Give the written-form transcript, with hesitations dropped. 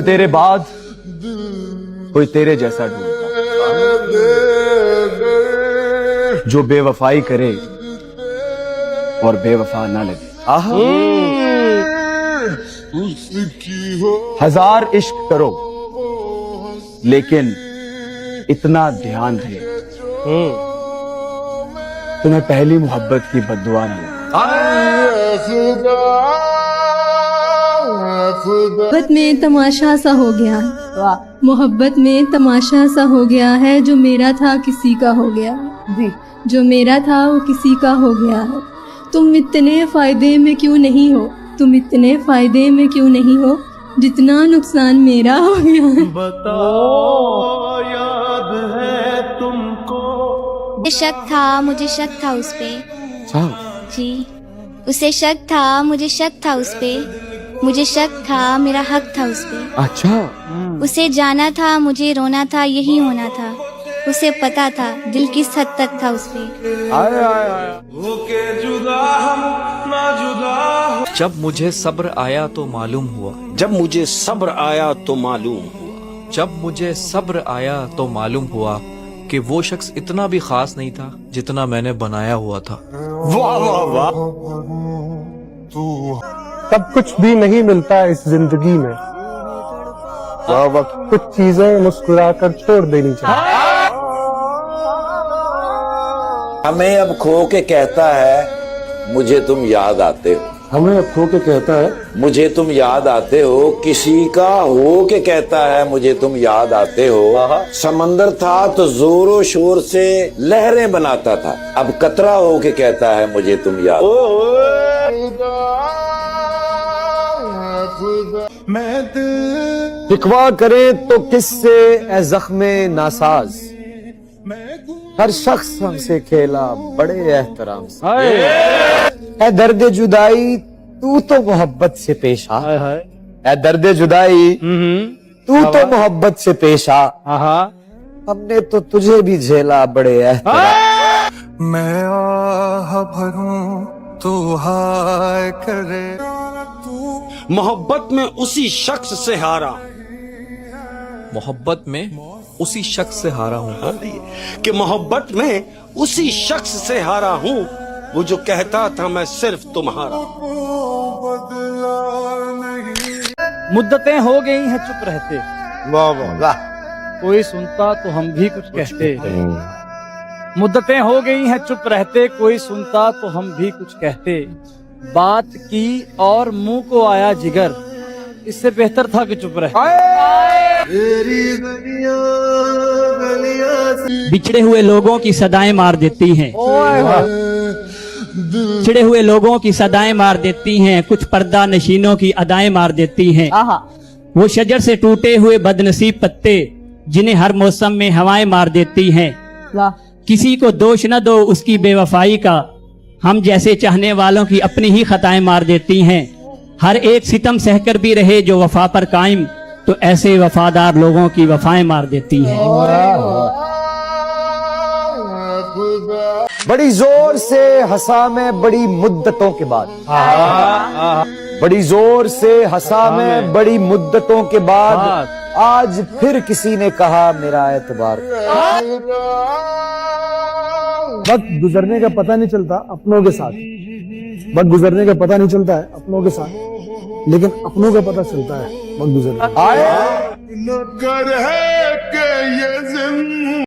तेरे बाद कोई तेरे जैसा ढूंढता जो बेवफाई करे और बेवफा ना लगे। आहा, हजार इश्क करो लेकिन इतना ध्यान दे तुम्हें पहली मोहब्बत की बद्दुआ न लगे। मोहब्बत में तमाशा सा हो गया है, मोहब्बत में तमाशा सा हो गया है, जो मेरा था किसी का हो गया है, जो मेरा था वो किसी का हो गया है। तुम इतने फायदे में क्यों नहीं हो, तुम इतने फायदे में क्यों नहीं हो, जितना नुकसान मेरा हो गया है। बताओ याद है तुमको। मुझे शक था उस पे जी, उसे शक था, मुझे शक था उस पे, मुझे शक था, मेरा हक था उस पे। अच्छा, उसे जाना था, मुझे रोना था, यही होना था। उसे पता था दिल किस हद तक था उस पे। होके जुदा हम ना जुदा हो। जब मुझे सब्र आया तो मालूम हुआ, जब मुझे सब्र आया तो मालूम हुआ, जब मुझे सब्र आया तो मालूम हुआ कि वो शख्स इतना भी खास नहीं था जितना मैंने बनाया हुआ था। वाह वाह वाह। सब कुछ भी नहीं मिलता इस जिंदगी में, कुछ चीजें मुस्कुरा कर छोड़ देनी चाहिए। हमें अब खो के कहता है मुझे तुम याद आते हो, हमें अब खो के कहता है मुझे तुम याद आते हो, किसी का हो के कहता है मुझे तुम याद आते हो। समंदर था तो जोरों शोर से लहरें बनाता था, अब कतरा हो के कहता है मुझे तुम याद। शिकवा करे तो किससे ए ज़ख्मे नासाज, हर शख्स हमसे खेला बड़े एहतराम से। ए दर्द जुदाई तू तो मोहब्बत से पेश आ, ए दर्द जुदाई तू तो मोहब्बत से पेश आ, हमने तो तुझे भी झेला बड़े एहतराम। मैं आह भरूं तू हाय करे। मोहब्बत में उसी शख्स से हारा, मोहब्बत में उसी शख्स से हारा हूँ कि मोहब्बत में उसी शख्स से हारा हूँ, वो जो कहता था मैं सिर्फ तुम्हारा। मुद्दतें हो गई हैं चुप रहते, वाह वाह। कोई सुनता तो हम भी कुछ कहते। मुद्दतें हो गई हैं चुप रहते, कोई सुनता तो हम भी कुछ कहते। बात की और मुंह को आया जिगर, इससे बेहतर था कि चुप रहे। बिछड़े हुए लोगों की सदाएं मार देती हैं, बिछड़े हुए लोगों की सदाएं मार देती हैं, कुछ पर्दा नशीनों की अदाएं मार देती हैं। वो शजर से टूटे हुए बदनसीब पत्ते जिन्हें हर मौसम में हवाएं मार देती हैं। किसी को दोष न दो उसकी बेवफाई का, हम जैसे चाहने वालों की अपनी ही खताएं मार देती हैं। हर एक सितम सहकर भी रहे जो वफा पर कायम, तो ऐसे वफादार लोगों की वफाएं मार देती हैं। बड़ी जोर से हंसा मैं बड़ी मुद्दतों के बाद, बड़ी जोर से हंसा मैं बड़ी मुद्दतों के बाद, आज फिर किसी ने कहा मेरा एतबार। वक्त गुजरने का पता नहीं चलता अपनों के साथ, वक्त गुजरने का पता नहीं चलता है अपनों के साथ, लेकिन अपनों का पता चलता है वक्त गुजरने। नगर है कि